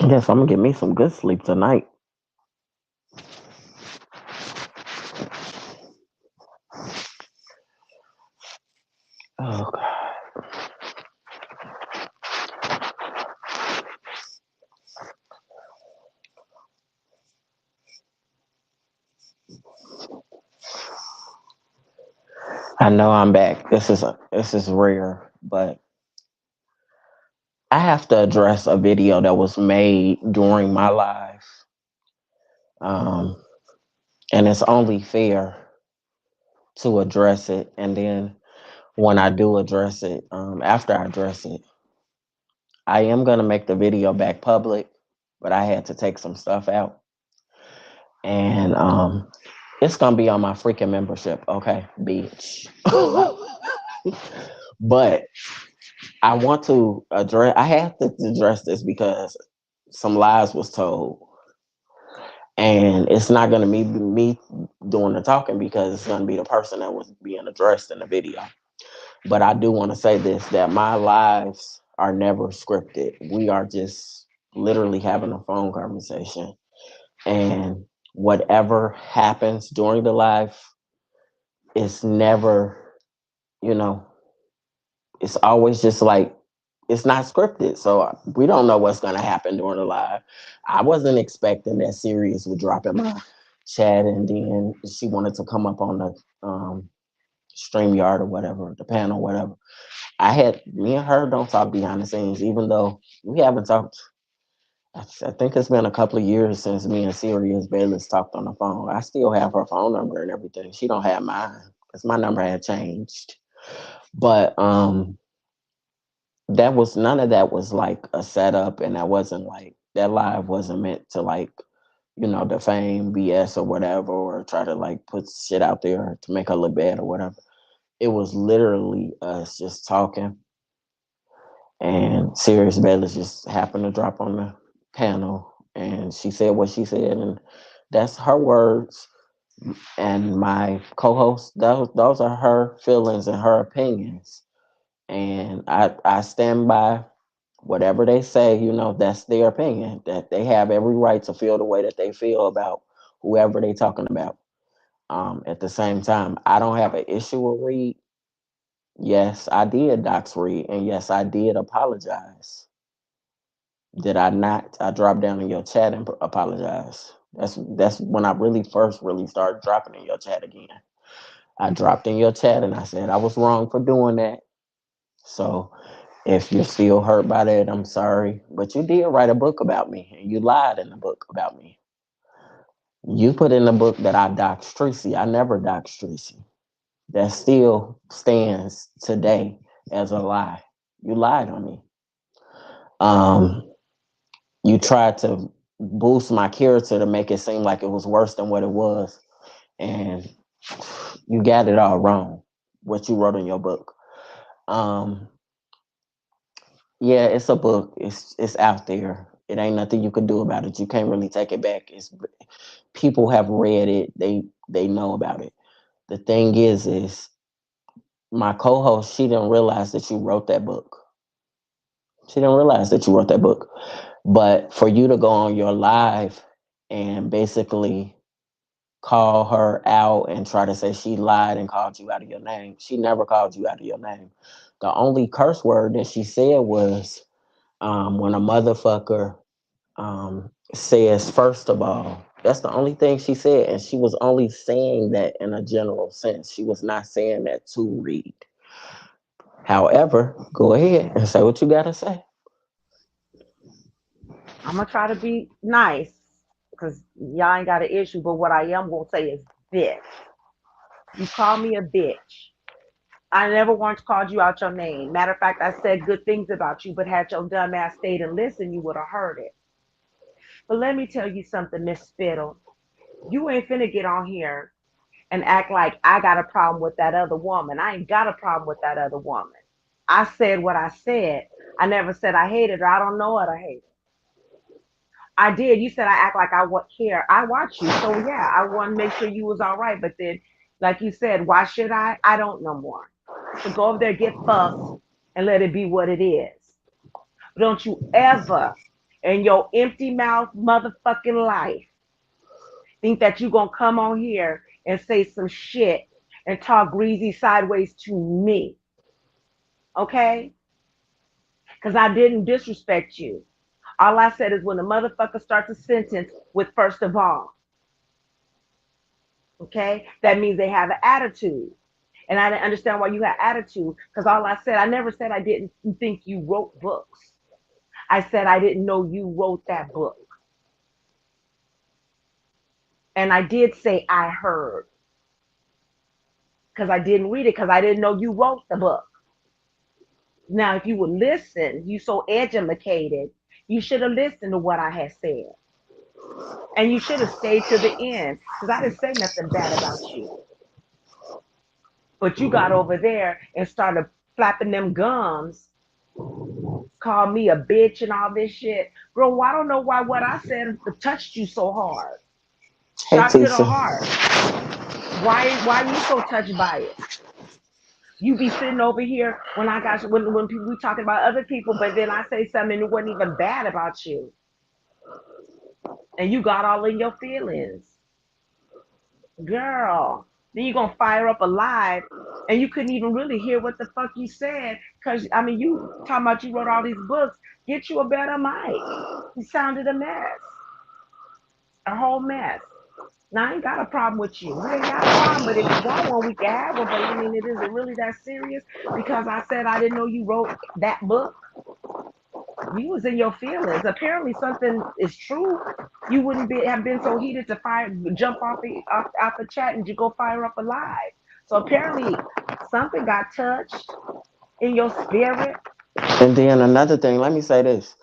Guess I'm gonna get me some good sleep tonight. Oh, I know I'm back. This is rare, but I have to address a video that was made during my life, um, and it's only fair to address it. And then when I do address it, after I address it, I am gonna make the video back public, but I had to take some stuff out, and it's gonna be on my freaking membership. Okay, bitch. But I want to address. I have to address this because some lies was told, and it's not going to be me doing the talking because it's going to be the person that was being addressed in the video. But I do want to say this: that my lives are never scripted. We are just literally having a phone conversation, and whatever happens during the life is never, you know, it's always just like it's not scripted. So we don't know what's going to happen during the live. I wasn't expecting that Sirius would drop in my chat and then she wanted to come up on the StreamYard or whatever, the panel, whatever. Me and her don't talk behind the scenes, even though we haven't talked. I think it's been a couple of years since me and Sirius Bayless talked on the phone. I still have her phone number and everything. She don't have mine because my number had changed. But that was none of that was like a setup, and that wasn't like that live wasn't meant to like defame BS or whatever, or try to like put shit out there to make her look bad or whatever. It was literally us just talking, and Sirius Bayless just happened to drop on the panel, and she said what she said, and that's her words. And my co-host, those are her feelings and her opinions, and I stand by whatever they say. That's their opinion. That they have every right to feel the way that they feel about whoever they talking about. At the same time, I don't have an issue with Reed. Yes, I did dox Reed, and yes, I did apologize. Did I not? I dropped down in your chat and apologize. That's when I really first really started dropping in your chat again. I dropped in your chat and I said I was wrong for doing that. So if you're still hurt by that, I'm sorry. But you did write a book about me, and you lied in the book about me. You put in the book that I doxed Tracy. I never doxed Tracy. That still stands today as a lie. You lied on me. Um, you tried to boost my character to make it seem like it was worse than what it was, and you got it all wrong. What you wrote in your book. Um, Yeah, it's a book. It's out there. It ain't nothing you can do about it. You can't really take it back. It's people have read it. They know about it. The thing is my co-host, she didn't realize that you wrote that book. She didn't realize that you wrote that book. But for you to go on your live and basically call her out and try to say she lied and called you out of your name, she never called you out of your name. The only curse word that she said was when a motherfucker says, first of all. That's the only thing she said. And she was only saying that in a general sense. She was not saying that to Reed. However, go ahead and say what you got to say. I'm gonna try to be nice because y'all ain't got an issue. But what I am gonna say is this: you call me a bitch. I never once called you out your name. Matter of fact, I said good things about you, but had your dumb ass stayed and listened, you would have heard it. But let me tell you something, Miss Spittle. You ain't finna get on here and act like I got a problem with that other woman. I ain't got a problem with that other woman. I said what I said. I never said I hated her. I don't know her to hate her. I did. You said I act like I would care. I watch you. So yeah, I want to make sure you was all right. But then, like you said, why should I? I don't no more. So go over there, get fucked, and let it be what it is. Don't you ever and your empty mouth motherfucking life think that you gonna come on here and say some shit and talk greasy sideways to me, okay? Because I didn't disrespect you. All I said is when a motherfucker starts a sentence with first of all, okay, that means they have an attitude. And I didn't understand why you had attitude because all I said, I never said I didn't think you wrote books. I said I didn't know you wrote that book. And I did say I heard because I didn't read it because I didn't know you wrote the book. Now, if you would listen, you so educated, you should have listened to what I had said. And you should have stayed to the end because I didn't say nothing bad about you. But you got over there and started flapping them gums, called me a bitch and all this shit. Bro, I don't know why what I said touched you so hard. Hey, Shot to the Tisha. heart. Why you so touched by it? You be sitting over here when I got when people we talking about other people, but then I say something that wasn't even bad about you, and you got all in your feelings, girl. Then you gonna fire up a live, and you couldn't even really hear what the fuck you said, cause I mean you talking about you wrote all these books. Get you a better mic. You sounded a mess, a whole mess. Now I ain't got a problem with you. We ain't got a problem, but if you want one, we can have one. But I mean, it isn't really that serious because I said I didn't know you wrote that book. You was in your feelings. Apparently, something is true. You wouldn't have been so heated to jump off the chat and you go fire up a live. So apparently, something got touched in your spirit. And then another thing, let me say this.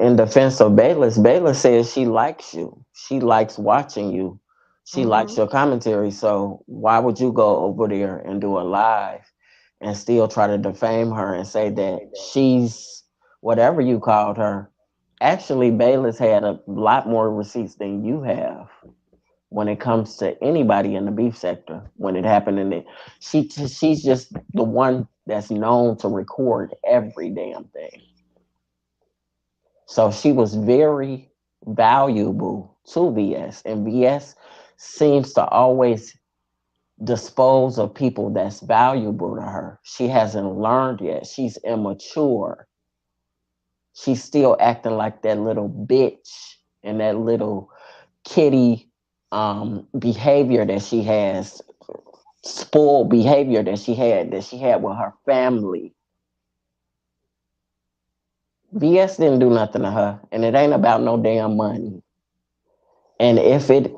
In defense of Bayless, Bayless says she likes you. She likes watching you. She likes Mm-hmm. your commentary. So why would you go over there and do a live and still try to defame her and say that she's whatever you called her? Actually, Bayless had a lot more receipts than you have when it comes to anybody in the beef sector. When it happened in it, she's just the one that's known to record every damn thing. So she was very valuable to VS, and VS seems to always dispose of people that's valuable to her. She hasn't learned yet. She's immature. She's still acting like that little bitch and that little kitty behavior that she has, spoiled behavior that she had with her family. VS didn't do nothing to her, and it ain't about no damn money. And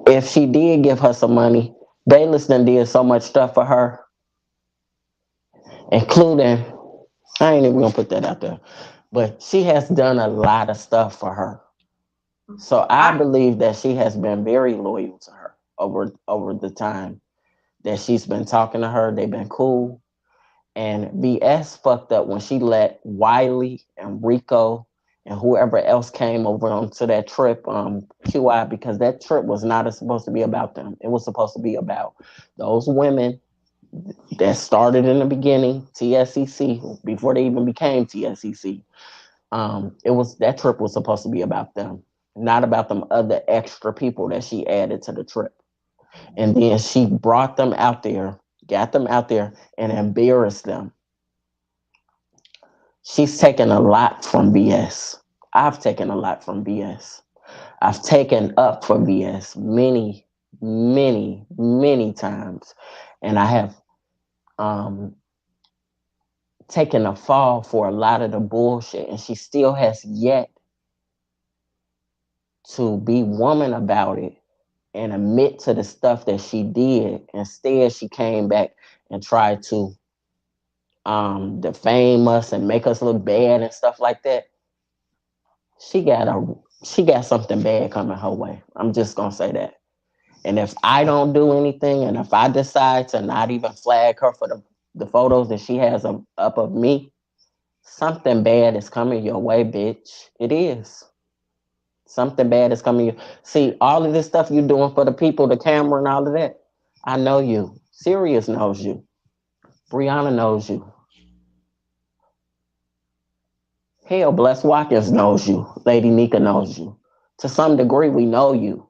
if she did give her some money, Bayless done did so much stuff for her, including I ain't even gonna put that out there, but she has done a lot of stuff for her. So I I believe that she has been very loyal to her over the time that she's been talking to her. They've been cool. And BS fucked up when she let Wiley and Rico and whoever else came over onto that trip, QI, because that trip was not supposed to be about them. It was supposed to be about those women that started in the beginning, TSEC, before they even became TSEC. It was that trip was supposed to be about them, not about them other extra people that she added to the trip. And then she brought them out there, got them out there, and embarrassed them. She's taken a lot from BS. I've taken a lot from BS. I've taken up for BS many, many, many times. And I have um, taken a fall for a lot of the bullshit. And she still has yet to be woman about it and admit to the stuff that she did. Instead, she came back and tried to defame us and make us look bad and stuff like that. she got a she got something bad coming her way. I'm just gonna say that. And if I don't do anything, and if I decide to not even flag her for the photos that she has up of me, something bad is coming your way, bitch. It is. Something bad is coming. See, all of this stuff you're doing for the people, the camera, and all of that. I know you. Sirius knows you. Brianna knows you. Hell, Bless Watkins knows you. Lady Nika knows you. To some degree, we know you.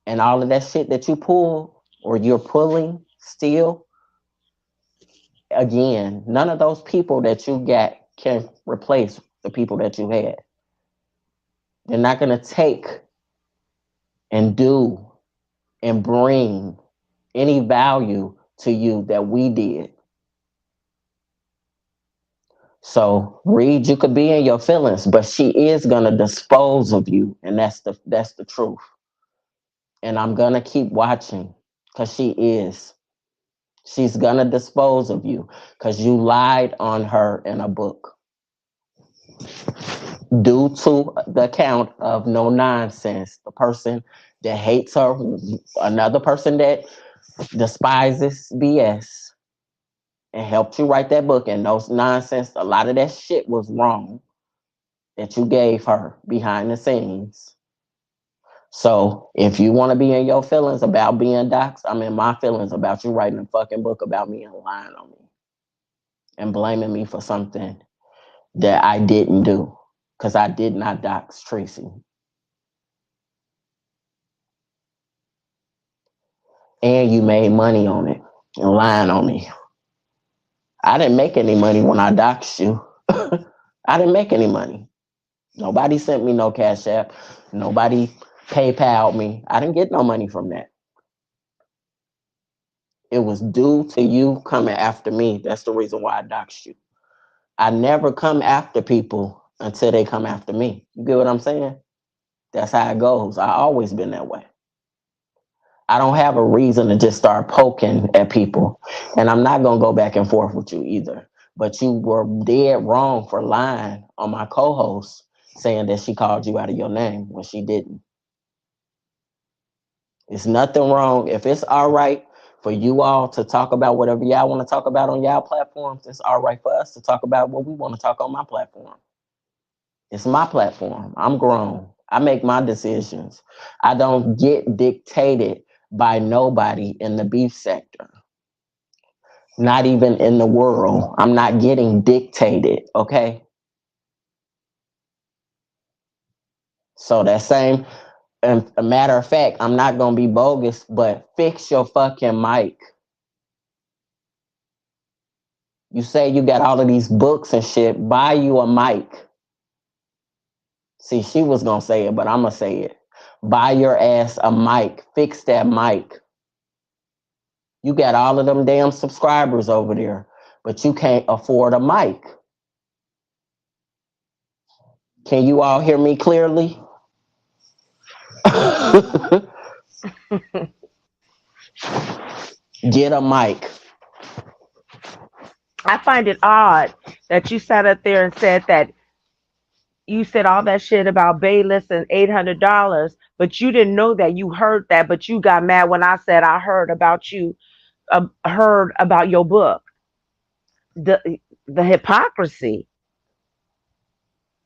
And all of that shit that you pull or you're pulling still, again, none of those people that you got can replace the people that you had. They're not going to take and do and bring any value to you that we did. So, Reed, you could be in your feelings, but she is gonna dispose of you, and that's the truth. And I'm gonna keep watching, cause she is. She's gonna dispose of you, cause you lied on her in a book, due to the account of no nonsense. The person that hates her, another person that despises BS, and helped you write that book. And those nonsense, a lot of that shit was wrong that you gave her behind the scenes. So if you want to be in your feelings about being doxxed, I'm in my feelings about you writing a fucking book about me and lying on me and blaming me for something that I didn't do, because I did not dox Tracy. And you made money on it and lying on me. I didn't make any money when I doxed you. I didn't make any money. Nobody sent me no Cash App. Nobody PayPal me. I didn't get no money from that. It was due to you coming after me. That's the reason why I doxed you. I never come after people until they come after me. You get what I'm saying? That's how it goes. I always been that way. I don't have a reason to just start poking at people. And I'm not gonna go back and forth with you either. But you were dead wrong for lying on my co-host, saying that she called you out of your name when she didn't. It's nothing wrong. If it's all right for you all to talk about whatever y'all want to talk about on y'all platforms, it's all right for us to talk about what we want to talk on my platform. It's my platform. I'm grown. I make my decisions. I don't get dictated by nobody in the beef sector, not even in the world. I'm not getting dictated, okay? So that same, and a matter of fact, I'm not going to be bogus, but fix your fucking mic. You say you got all of these books and shit, buy you a mic. See, she was going to say it, but I'm going to say it. Buy your ass a mic. Fix that mic. You got all of them damn subscribers over there, but you can't afford a mic. Can you all hear me clearly? Get a mic. I find it odd that you sat up there and said that you said all that shit about Bayless and $800, but you didn't know that. You heard that, but you got mad when I said I heard about you, heard about your book. The hypocrisy,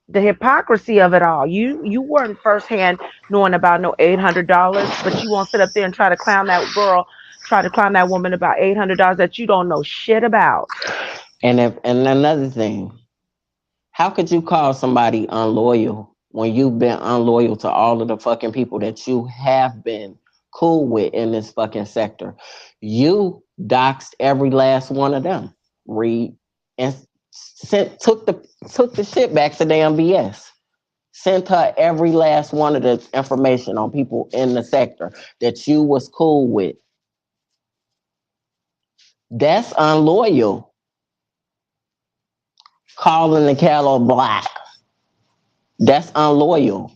the hypocrisy of it all. You weren't firsthand knowing about no $800, but you won't sit up there and try to clown that girl, try to clown that woman about $800 that you don't know shit about. And another thing, how could you call somebody unloyal when you've been unloyal to all of the fucking people that you have been cool with in this fucking sector? You doxed every last one of them, Reed, and took the shit back to damn BS. Sent her every last one of the information on people in the sector that you was cool with. That's unloyal. Calling the cattle black. That's unloyal.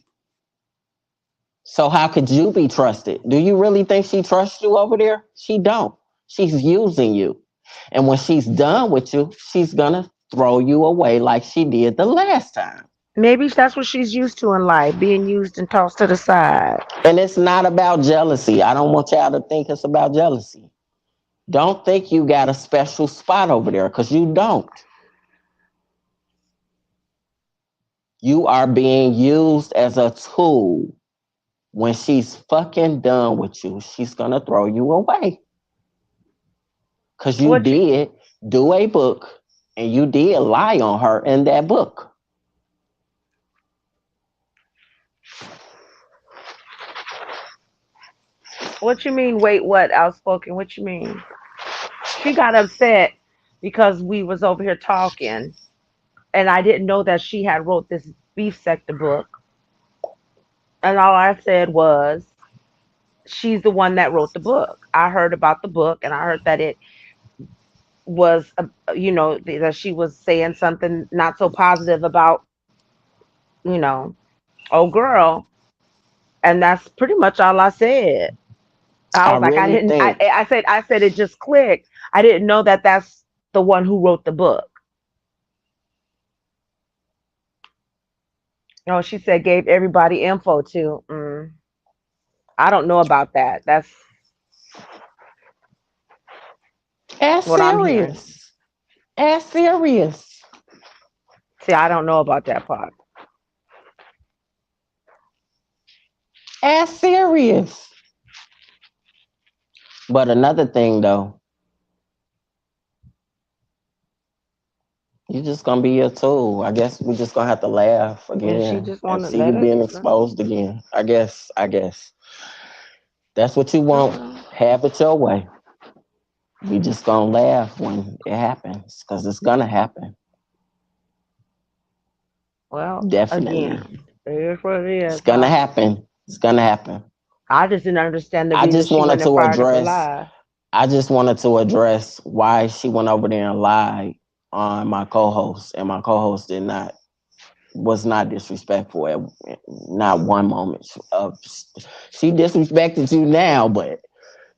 So how could you be trusted? Do you really think she trusts you over there? She don't. She's using you. And when she's done with you, she's gonna throw you away like she did the last time. Maybe that's what she's used to in life, being used and tossed to the side. And it's not about jealousy. I don't want y'all to think it's about jealousy. Don't think you got a special spot over there, because you don't. You are being used as a tool. When she's fucking done with you, she's gonna throw you away. Cause you What you did do a book. And you did lie on her in that book. What you mean? Wait, what? Outspoken? What you mean? She got upset because we was over here talking, and I didn't know that she had wrote this beef sector book. And all I said was, she's the one that wrote the book. I heard about the book, and I heard that it was, that she was saying something not so positive about, you know, old girl, and that's pretty much all I said. I I was like, I really didn't. think I said it just clicked. I didn't know that that's the one who wrote the book. Oh, she said gave everybody info to. I don't know about that. That's as what I'm hearing. serious. As serious. See, I don't know about that part. As serious. But another thing though, you just gonna be your tool. I guess we just gonna have to laugh And she again just and want to see you let us. being exposed again. I guess. That's what you want. Well, Have it your way. We just gonna laugh when it happens. Cause it's gonna happen. well, Definitely. again, it is what it It's is, gonna huh? happen. It's gonna happen. I just didn't understand the I reason just she wanted went and to fired up a address lie. I just wanted to address why she went over there and lied on my co-host, and my co-host did not was not disrespectful at not one moment. Of she disrespected you now, but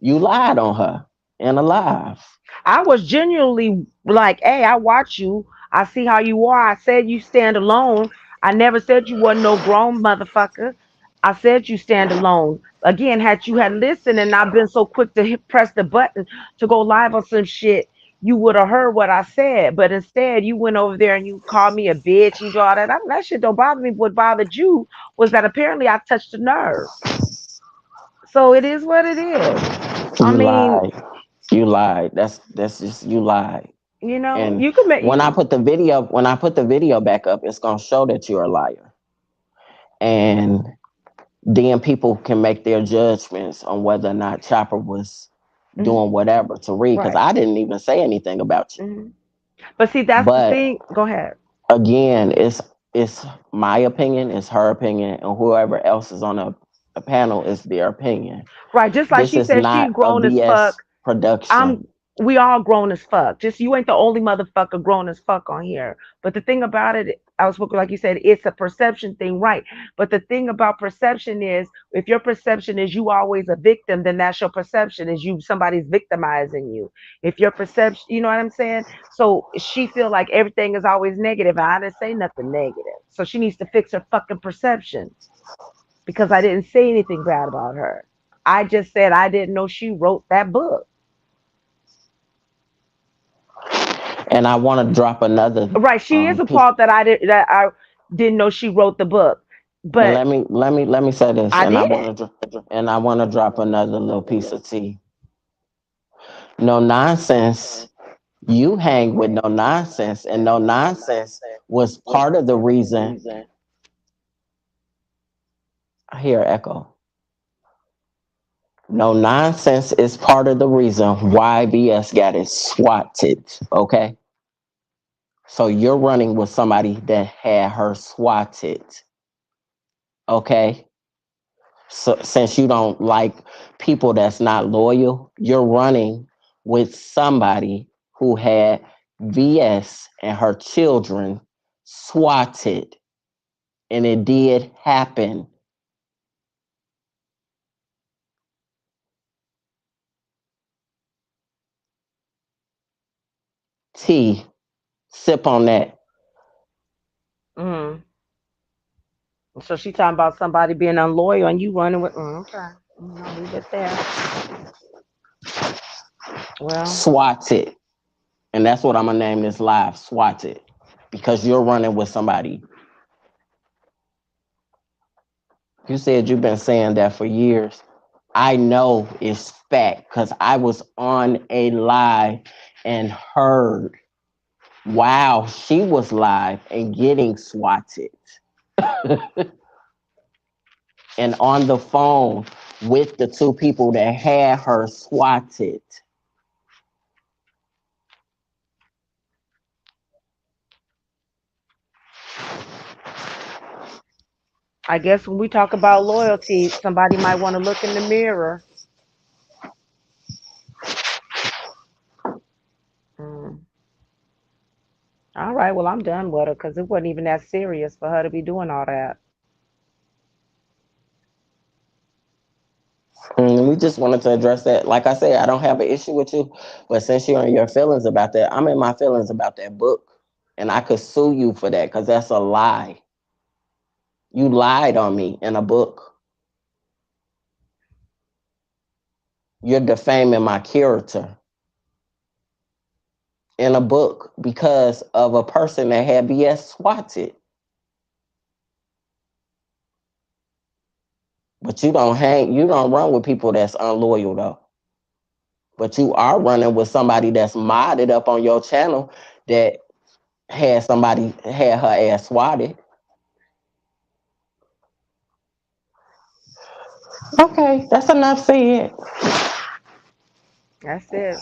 you lied on her and alive. I was genuinely like, hey, I watch you. I see how you are. I said you stand alone. I never said you wasn't no grown motherfucker. I said you stand alone. Again, had you had listened and not been so quick to press the button to go live on some shit, you would have heard what I said. But instead, you went over there and you called me a bitch. You do all that. That shit don't bother me. What bothered you was that apparently I touched a nerve. So it is what it is. I You mean, lied. You lied. That's just you lied. And you can make. when I put the video back up, it's gonna show that you're a liar. And then people can make their judgments on whether or not Chopper was Mhm. doing whatever to read, because Right. I didn't even say anything about you. Hmm. But see, that's the But thing. Go ahead. again, it's my opinion, it's her opinion, and whoever else is on a panel is their opinion. Right. Just like This she is said, she not a grown as fuck. BS production. I'm we all grown as fuck. Just you ain't the only motherfucker grown as fuck on here. But the thing about it, I was like you said, it's a perception thing, right? But the thing about perception is, if your perception is you always a victim, then that's your perception is you somebody's victimizing you. If your perception, you know what I'm saying? So she feel like everything is always negative, and I didn't say nothing negative. So she needs to fix her fucking perception because I didn't say anything bad about her. I just said I didn't know she wrote that book. And I want to drop another Right, she is a piece. part that I didn't know she wrote the book, And but let me say this, I didn't. and I want to drop another little piece of tea. No nonsense. You hang with no nonsense, and no nonsense was part of the reason. I hear echo. No nonsense is part of the reason why BS got it swatted. Okay, so you're running with somebody that had her swatted. Okay, so since you don't like people that's not loyal, you're running with somebody who had VS and her children swatted, and it did happen. T, sip on that. Mm. So she talking about somebody being unloyal and you running with. Okay, I'll leave it there. Well, Swatted. And that's what I'm gonna name this live, swatted. Because you're running with somebody. You said you've been saying that for years. I know it's fact because I was on a live and heard. while she was live and getting swatted and on the phone with the two people that had her swatted. I guess when we talk about loyalty, somebody might want to look in the mirror. Mm. All right, well, I'm done with her because it wasn't even that serious for her to be doing all that. We just wanted to address that. Like I said, I don't have an issue with you, but since you're in your feelings about that, I'm in my feelings about that book. And I could sue you for that because that's a lie. You lied on me in a book. You're defaming my character in a book because of a person that had BS swatted. But you don't run with people that's unloyal though. But you are running with somebody that's modded up on your channel that had her ass swatted. Okay, that's enough said. That's it.